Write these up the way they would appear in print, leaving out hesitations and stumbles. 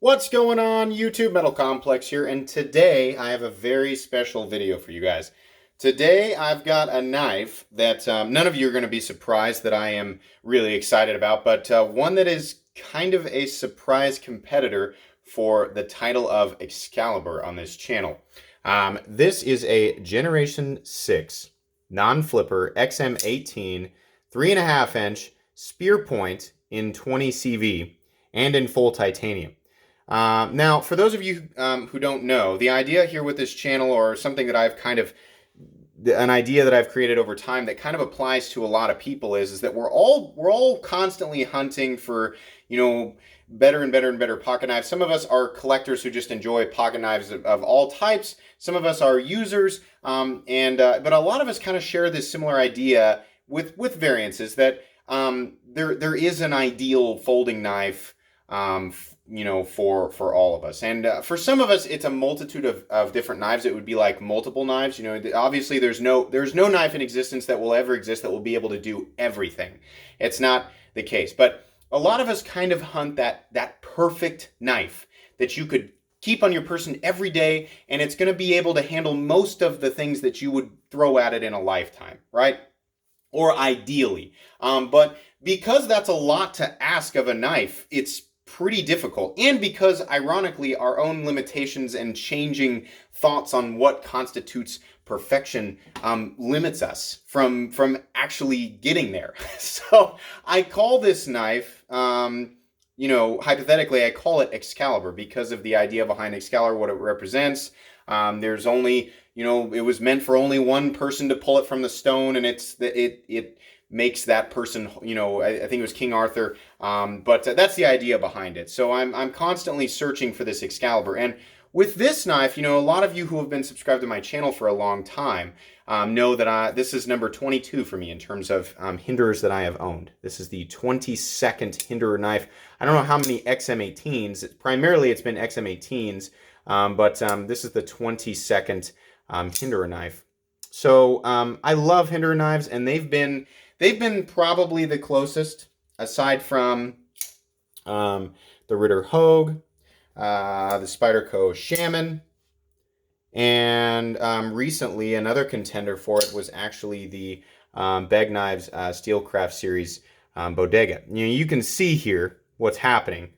What's going on, YouTube? Metal Complex here, and today I have a very special video for you guys. Today I've got a knife that none of you are going to be surprised that I am really excited about, but one that is kind of a surprise competitor for the title of Excalibur on this channel. This is a Generation 6 non-flipper XM18 3.5 inch Spearpoint in 20 CV and in full titanium. Now, for those of you who don't know, the idea here with this channel, or something that I've an idea that I've created over time that kind of applies to a lot of people is that we're all constantly hunting for, better and better and better pocket knives. Some of us are collectors who just enjoy pocket knives of all types. Some of us are users, but a lot of us kind of share this similar idea with variances that there is an ideal folding knife for all of us. And for some of us, it's a multitude of different knives. It would be like multiple knives. Obviously there's no knife in existence that will ever exist that will be able to do everything. It's not the case. But a lot of us kind of hunt that perfect knife that you could keep on your person every day, and it's going to be able to handle most of the things that you would throw at it in a lifetime, right? Or ideally. But because that's a lot to ask of a knife, it's pretty difficult. And because, ironically, our own limitations and changing thoughts on what constitutes perfection limits us from actually getting there. So I call this knife, hypothetically, I call it Excalibur because of the idea behind Excalibur, what it represents. There's only, it was meant for only one person to pull it from the stone, and it makes that person, I think it was King Arthur, but that's the idea behind it. So I'm constantly searching for this Excalibur. And with this knife, a lot of you who have been subscribed to my channel for a long time know that this is number 22 for me in terms of Hinderers that I have owned. This is the 22nd Hinderer knife. I don't know how many XM18s. Primarily, it's been XM18s, but this is the 22nd Hinderer knife. So I love Hinderer knives, and they've been probably the closest, aside from the Ritter Hogue, the Spyderco Shaman, and recently another contender for it was actually the Beg Knives Steelcraft Series Bodega. You can see here what's happening.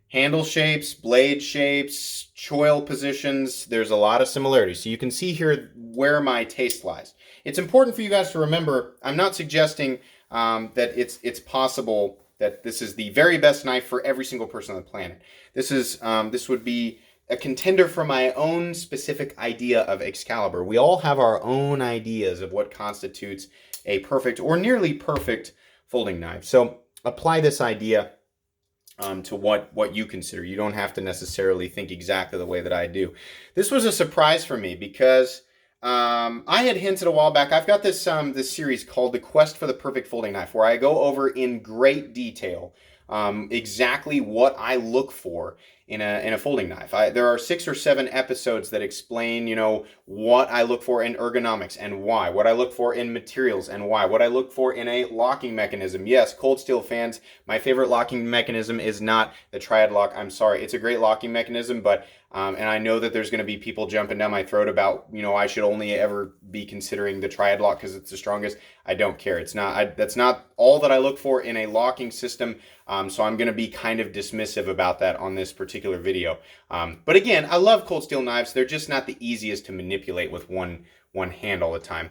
Handle shapes, blade shapes, choil positions, there's a lot of similarities. So you can see here where my taste lies. It's important for you guys to remember, I'm not suggesting that it's possible that this is the very best knife for every single person on the planet. This would be a contender for my own specific idea of Excalibur. We all have our own ideas of what constitutes a perfect or nearly perfect folding knife. So apply this idea to what you consider. You don't have to necessarily think exactly the way that I do. This was a surprise for me because I had hinted a while back. I've got this series called The Quest for the Perfect Folding Knife, where I go over in great detail exactly what I look for in a folding knife. There are 6 or 7 episodes that explain, what I look for in ergonomics and why, what I look for in materials and why, what I look for in a locking mechanism. Yes, Cold Steel fans, my favorite locking mechanism is not the Triad lock. I'm sorry, it's a great locking mechanism, but and I know that there's going to be people jumping down my throat about, I should only ever be considering the Triad lock because it's the strongest. I don't care. It's not. That's not all that I look for in a locking system. So I'm going to be kind of dismissive about that on this particular video. But again, I love Cold Steel knives. They're just not the easiest to manipulate with one hand all the time.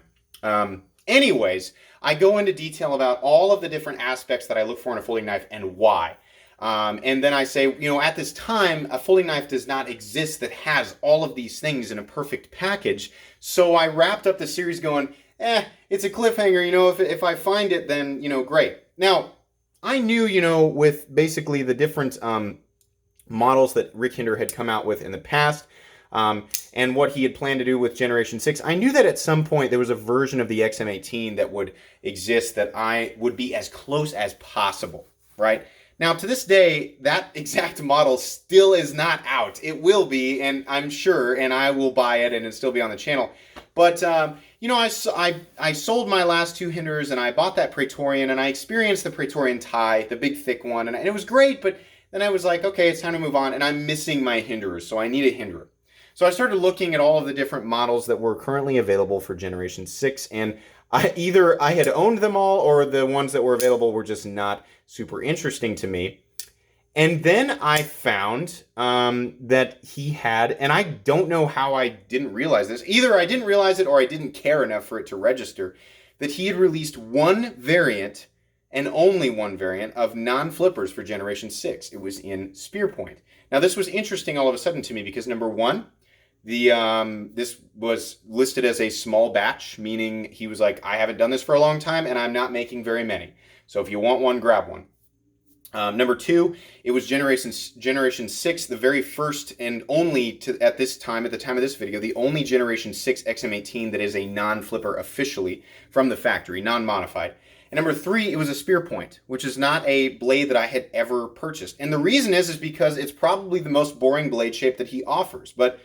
Anyways, I go into detail about all of the different aspects that I look for in a folding knife and why. And then I say, at this time, a folding knife does not exist that has all of these things in a perfect package. So I wrapped up the series going, it's a cliffhanger. If I find it, then, great. Now, I knew, with basically the different models that Rick Hinderer had come out with in the past, and what he had planned to do with Generation 6, I knew that at some point there was a version of the XM18 that would exist that I would be as close as possible, right? Now, to this day, that exact model still is not out. It will be, and I'm sure, and I will buy it, and it'll still be on the channel. But, I sold my last 2 Hinderers, and I bought that Praetorian, and I experienced the Praetorian tie, the big thick one, and it was great, but then I was like, okay, it's time to move on, and I'm missing my Hinderers, so I need a Hinderer. So I started looking at all of the different models that were currently available for Generation 6, and either I had owned them all, or the ones that were available were just not super interesting to me. And then I found that he had, and I don't know how I didn't realize this. Either I didn't realize it or I didn't care enough for it to register, that he had released one variant and only one variant of non-flippers for Generation 6. It was in Spearpoint. Now this was interesting all of a sudden to me because number one, this was listed as a small batch, meaning he was like, I haven't done this for a long time and I'm not making very many. So if you want one, grab one. Number two, it was Generation 6, the very first and only, at the time of this video, the only Generation 6 XM18 that is a non-flipper officially from the factory, non-modified. And number three, it was a Spearpoint, which is not a blade that I had ever purchased. And the reason is because it's probably the most boring blade shape that he offers. But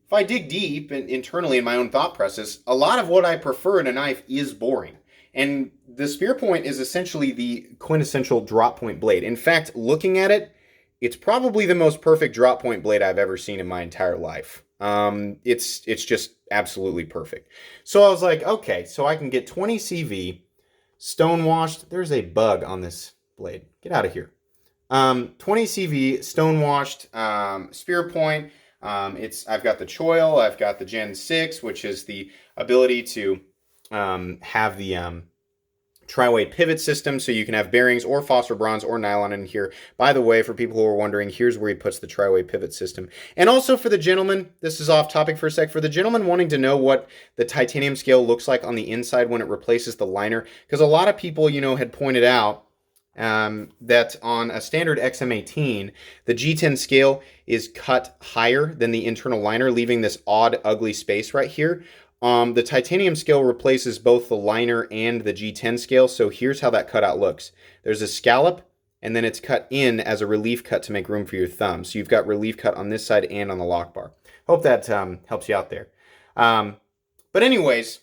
if I dig deep internally in my own thought process, a lot of what I prefer in a knife is boring. And the Spearpoint is essentially the quintessential drop point blade. In fact, looking at it, it's probably the most perfect drop point blade I've ever seen in my entire life. It's just absolutely perfect. So I was like, okay, so I can get 20 CV, stonewashed. There's a bug on this blade. Get out of here. 20 CV, stonewashed, Spearpoint. I've got the choil, I've got the Gen 6, which is the ability to have the tri-way pivot system, so you can have bearings or phosphor bronze or nylon in here. By the way, for people who are wondering, here's where he puts the tri-way pivot system. And also for the gentleman, this is off topic for a sec, for the gentleman wanting to know what the titanium scale looks like on the inside when it replaces the liner, because a lot of people, had pointed out that on a standard XM18, the G10 scale is cut higher than the internal liner, leaving this odd, ugly space right here. The titanium scale replaces both the liner and the G10 scale, so here's how that cutout looks. There's a scallop, and then it's cut in as a relief cut to make room for your thumb. So you've got relief cut on this side and on the lock bar. Hope that helps you out there. But anyways,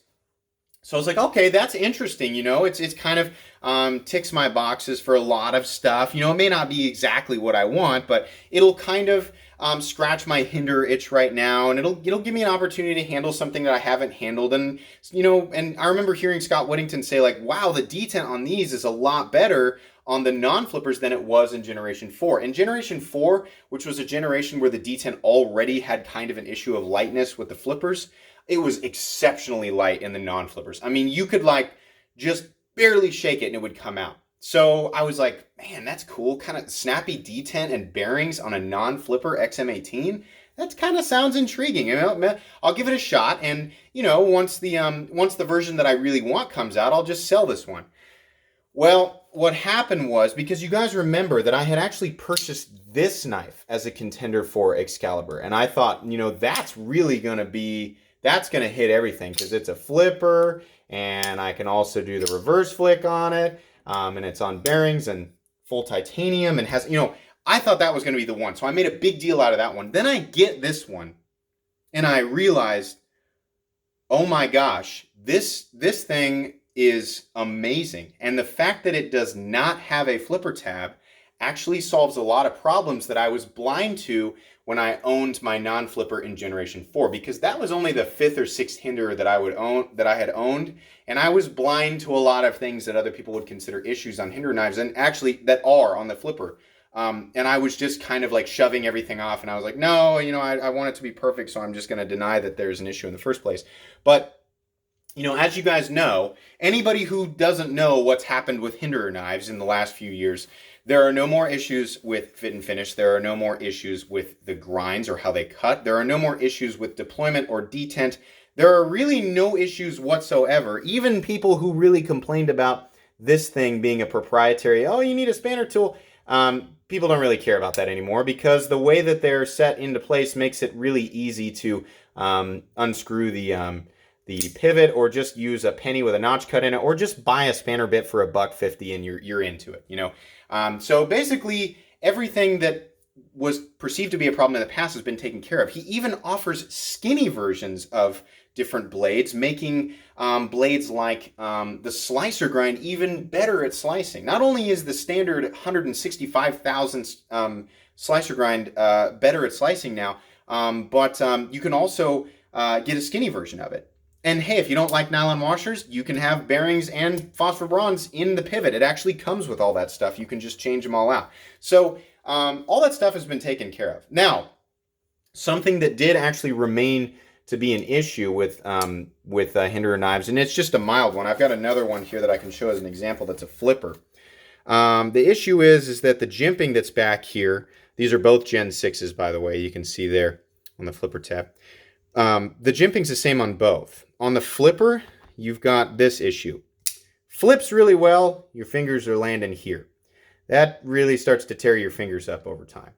so I was like, okay, that's interesting, it's kind of ticks my boxes for a lot of stuff. It may not be exactly what I want, but it'll kind of scratch my Hinderer itch right now, and it'll give me an opportunity to handle something that I haven't handled. And and I remember hearing Scott Whittington say like, wow, the detent on these is a lot better on the non-flippers than it was in Generation 4. In Generation 4, which was a generation where the detent already had kind of an issue of lightness with the flippers, it was exceptionally light in the non-flippers. I mean, you could like just barely shake it and it would come out. So I was like, man, that's cool. Kind of snappy detent and bearings on a non-flipper XM18. That kind of sounds intriguing. I'll give it a shot. And once the version that I really want comes out, I'll just sell this one. Well, what happened was, because you guys remember that I had actually purchased this knife as a contender for Excalibur, and I thought, that's really going to be, that's going to hit everything because it's a flipper, and I can also do the reverse flick on it. And it's on bearings and full titanium and has, I thought that was going to be the one. So I made a big deal out of that one. Then I get this one and I realized, oh my gosh, this thing is amazing. And the fact that it does not have a flipper tab actually solves a lot of problems that I was blind to when I owned my non-flipper in Generation 4, because that was only the 5th or 6th Hinderer that I had owned, and I was blind to a lot of things that other people would consider issues on Hinderer knives, and actually that are on the flipper. And I was just kind of like shoving everything off, and I was like, no, I want it to be perfect, so I'm just going to deny that there's an issue in the first place. But as you guys know, anybody who doesn't know what's happened with Hinderer knives in the last few years, there are no more issues with fit and finish. There are no more issues with the grinds or how they cut. There are no more issues with deployment or detent. There are really no issues whatsoever. Even people who really complained about this thing being a proprietary, oh, you need a spanner tool. People don't really care about that anymore because the way that they're set into place makes it really easy to unscrew the pivot, or just use a penny with a notch cut in it, or just buy a spanner bit for $1.50 and you're into it. So basically everything that was perceived to be a problem in the past has been taken care of. He even offers skinny versions of different blades, making blades like the slicer grind even better at slicing. Not only is the standard 165,000 slicer grind better at slicing now, but you can also get a skinny version of it. And hey, if you don't like nylon washers, you can have bearings and phosphor bronze in the pivot. It actually comes with all that stuff. You can just change them all out. So all that stuff has been taken care of. Now, something that did actually remain to be an issue with Hinderer knives, and it's just a mild one. I've got another one here that I can show as an example that's a flipper. The issue is that the jimping that's back here, these are both Gen 6s, by the way, you can see there on the flipper tab. The jimping's the same on both. On the flipper, you've got this issue. Flips really well, your fingers are landing here. That really starts to tear your fingers up over time.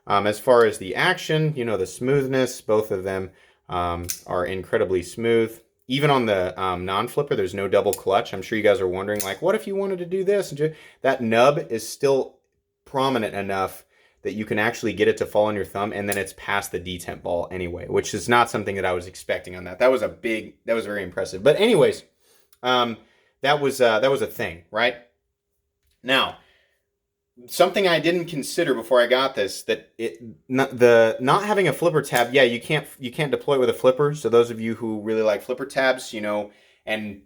As far as the action, you know, the smoothness, both of them are incredibly smooth. Even on the non-flipper, there's no double clutch. I'm sure you guys are wondering, like, what if you wanted to do this? That nub is still prominent enough that you can actually get it to fall on your thumb, and then it's past the detent ball anyway, which is not something that I was expecting on that. That was very impressive. But anyways, that was a thing, right? Now, something I didn't consider before I got this, that not having a flipper tab, yeah, you can't deploy it with a flipper. So those of you who really like flipper tabs, you know, and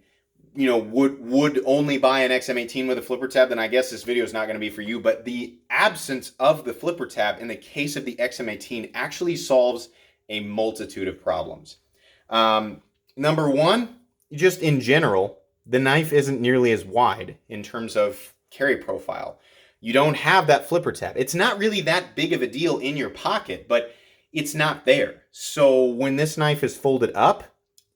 you know, would only buy an XM18 with a flipper tab, then I guess this video is not going to be for you. But the absence of the flipper tab in the case of the XM18 actually solves a multitude of problems. Number one, just in general, the knife isn't nearly as wide in terms of carry profile. You don't have that flipper tab. It's not really that big of a deal in your pocket, but it's not there. So when this knife is folded up,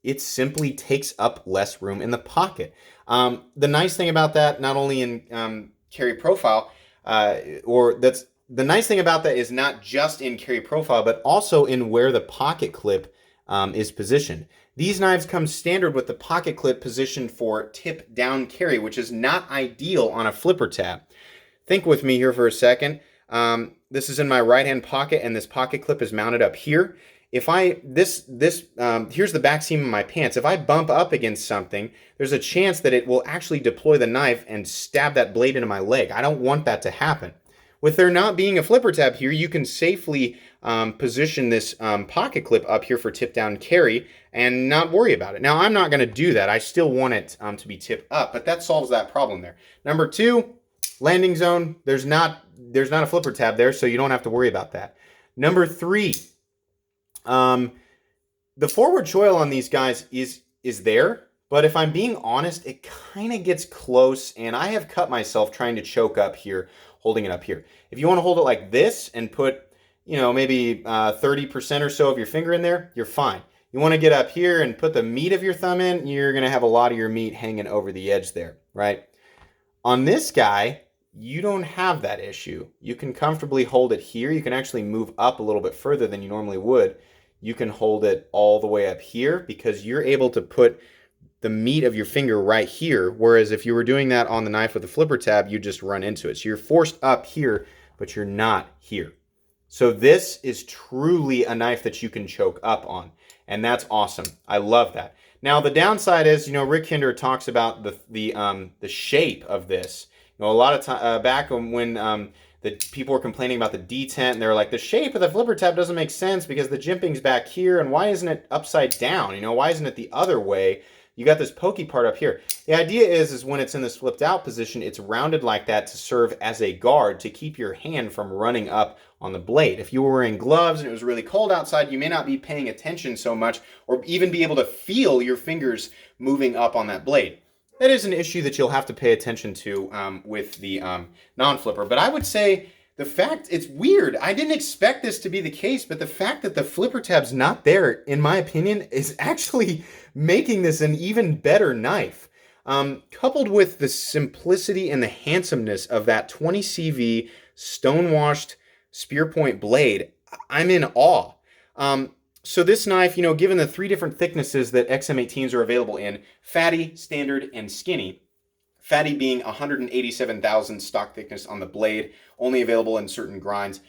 it simply takes up less room in the pocket. The nice thing about that, not only in carry profile, the nice thing about that is not just in carry profile, but also in where the pocket clip is positioned. These knives come standard with the pocket clip positioned for tip down carry, which is not ideal on a flipper tab. Think with me here for a second. This is in my right hand pocket, and this pocket clip is mounted up here. If here's the back seam of my pants. If I bump up against something, there's a chance that it will actually deploy the knife and stab that blade into my leg. I don't want that to happen. With there not being a flipper tab here, you can safely position this pocket clip up here for tip down carry and not worry about it. Now, I'm not going to do that. I still want it to be tipped up, but that solves that problem there. Number two, landing zone. There's not a flipper tab there, so you don't have to worry about that. Number three, the forward choil on these guys is there, but if I'm being honest, it kind of gets close, and I have cut myself trying to choke up here, holding it up here. If you want to hold it like this and put, you know, maybe 30% or so of your finger in there, you're fine. You want to get up here and put the meat of your thumb in, you're going to have a lot of your meat hanging over the edge there, right? On this guy, you don't have that issue. You can comfortably hold it here. You can actually move up a little bit further than you normally would. You can hold it all the way up here because you're able to put the meat of your finger right here, whereas if you were doing that on the knife with a flipper tab, you just run into it. So you're forced up here, but you're not here. So this is truly a knife that you can choke up on, and that's awesome. I love that. Now the downside is, you know, Rick Hinderer talks about the shape of this. You know, a lot of time back when the people were complaining about the detent, and they were like, the shape of the flipper tab doesn't make sense because the jimping's back here, and why isn't it upside down? You know, why isn't it the other way? You got this pokey part up here. The idea is when it's in this flipped out position, it's rounded like that to serve as a guard to keep your hand from running up on the blade. If you were wearing gloves and it was really cold outside, you may not be paying attention so much or even be able to feel your fingers moving up on that blade. That is an issue that you'll have to pay attention to with the non-flipper. But I would say the fact, it's weird. I didn't expect this to be the case, but the fact that the flipper tab's not there, in my opinion, is actually making this an even better knife. Coupled with the simplicity and the handsomeness of that 20 CV stone-washed Spearpoint blade, I'm in awe. So this knife, you know, given the three different thicknesses that XM18s are available in, fatty, standard, and skinny, fatty being 187,000 stock thickness on the blade, only available in certain grinds,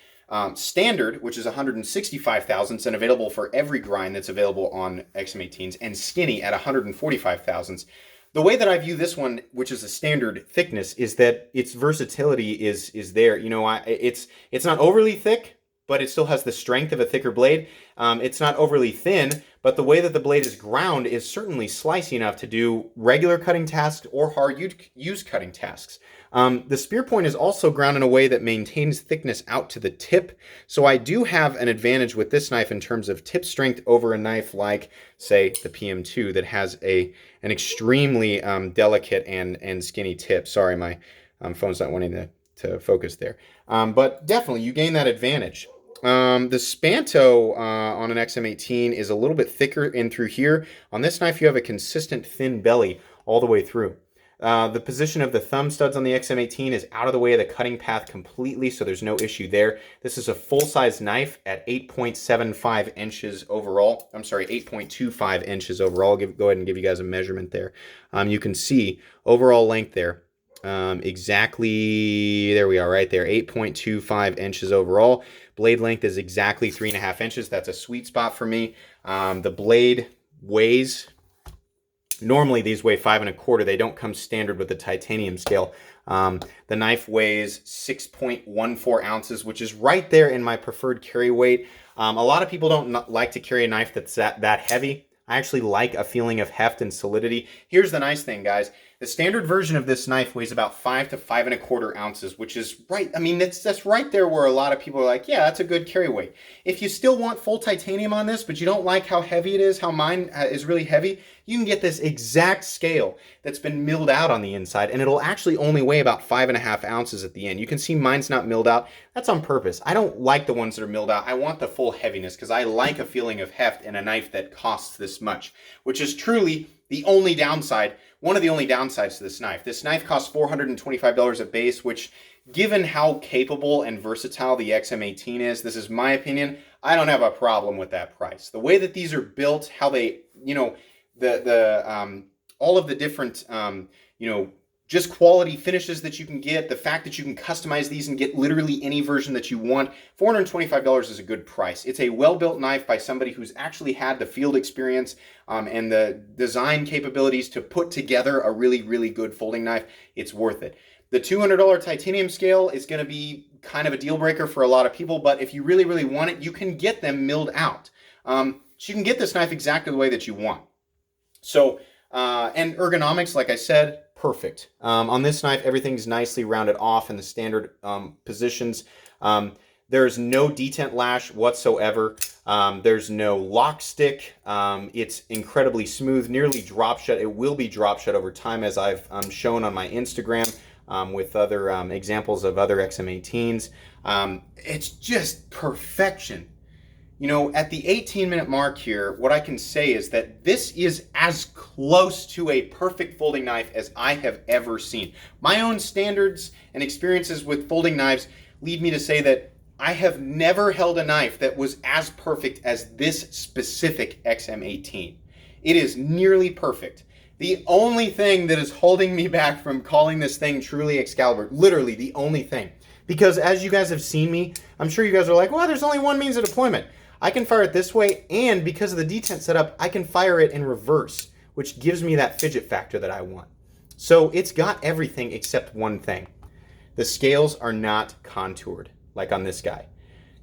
Standard, which is 165 thousandths and available for every grind that's available on XM18s, and Skinny at 145 thousandths. The way that I view this one, which is a standard thickness, is that its versatility is there. You know, it's not overly thick, but it still has the strength of a thicker blade. It's not overly thin, but the way that the blade is ground is certainly slicey enough to do regular cutting tasks or hard use cutting tasks. The Spearpoint is also ground in a way that maintains thickness out to the tip. So I do have an advantage with this knife in terms of tip strength over a knife like, say, the PM2 that has an extremely delicate and skinny tip. Sorry, my phone's not wanting to focus there. But definitely, you gain that advantage. The Spanto on an XM18 is a little bit thicker in through here. On this knife, you have a consistent thin belly all the way through. The position of the thumb studs on the XM18 is out of the way of the cutting path completely, so there's no issue there. This is a full-size knife at 8.75 inches overall. I'm sorry, 8.25 inches overall. Go ahead and give you guys a measurement there. You can see overall length there. Exactly, there we are right there, 8.25 inches overall. Blade length is exactly 3.5 inches. That's a sweet spot for me. The blade weighs, normally these weigh 5 1/4. They don't come standard with the titanium scale. The knife weighs 6.14 ounces, which is right there in my preferred carry weight. A lot of people don't like to carry a knife that's that heavy. I actually like a feeling of heft and solidity. Here's the nice thing, guys. The standard version of this knife weighs about 5 to 5 1/4 ounces, which is right. I mean, that's right there where a lot of people are like, yeah, that's a good carry weight. If you still want full titanium on this, but you don't like how heavy it is, how mine is really heavy, you can get this exact scale that's been milled out on the inside, and it'll actually only weigh about 5.5 ounces at the end. You can see mine's not milled out. That's on purpose. I don't like the ones that are milled out. I want the full heaviness because I like a feeling of heft in a knife that costs this much, which is truly the only downside, one of the only downsides to this knife. This knife costs $425 at base, which, given how capable and versatile the XM18 is, this is my opinion, I don't have a problem with that price. The way that these are built, how they, you know, all of the different, you know, just quality finishes that you can get, the fact that you can customize these and get literally any version that you want, $425 is a good price. It's a well-built knife by somebody who's actually had the field experience and the design capabilities to put together a really, really good folding knife. It's worth it. The $200 titanium scale is going to be kind of a deal breaker for a lot of people, but if you really, really want it, you can get them milled out. So you can get this knife exactly the way that you want. So, and ergonomics, like I said, perfect. On this knife, everything's nicely rounded off in the standard positions. There's no detent lash whatsoever. There's no lock stick. It's incredibly smooth, nearly drop shut. It will be drop shut over time, as I've shown on my Instagram with other examples of other XM18s. It's just perfection. You know, at the 18-minute mark here, what I can say is that this is as close to a perfect folding knife as I have ever seen. My own standards and experiences with folding knives lead me to say that I have never held a knife that was as perfect as this specific XM18. It is nearly perfect. The only thing that is holding me back from calling this thing truly Excalibur, literally the only thing, because as you guys have seen me, I'm sure you guys are like, well, there's only one means of deployment. I can fire it this way, and because of the detent setup, I can fire it in reverse, which gives me that fidget factor that I want. So it's got everything except one thing. The scales are not contoured, like on this guy.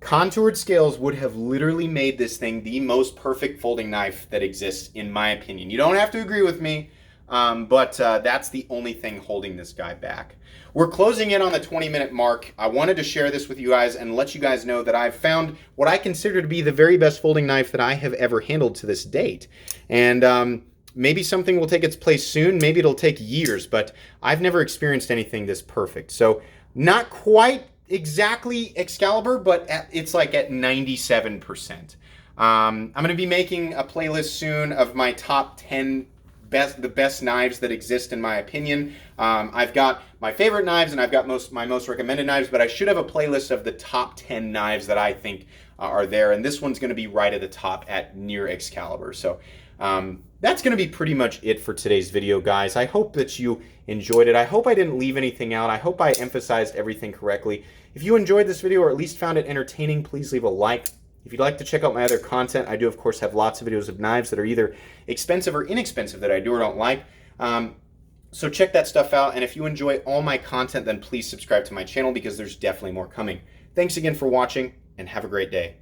Contoured scales would have literally made this thing the most perfect folding knife that exists, in my opinion. You don't have to agree with me, but that's the only thing holding this guy back. We're closing in on the 20-minute mark. I wanted to share this with you guys and let you guys know that I've found what I consider to be the very best folding knife that I have ever handled to this date. And maybe something will take its place soon. Maybe it'll take years, but I've never experienced anything this perfect. So not quite exactly Excalibur, but it's like at 97%. I'm going to be making a playlist soon of my top 10 the best knives that exist in my opinion. I've got my favorite knives and I've got my most recommended knives, but I should have a playlist of the top 10 knives that I think are there, and this one's going to be right at the top at near Excalibur. So That's going to be pretty much it for today's video, guys. I hope that you enjoyed it. I hope I didn't leave anything out. I hope I emphasized everything correctly. If you enjoyed this video or at least found it entertaining, please leave a like. If you'd like to check out my other content, I do, of course, have lots of videos of knives that are either expensive or inexpensive that I do or don't like. So check that stuff out. And if you enjoy all my content, then please subscribe to my channel because there's definitely more coming. Thanks again for watching and have a great day.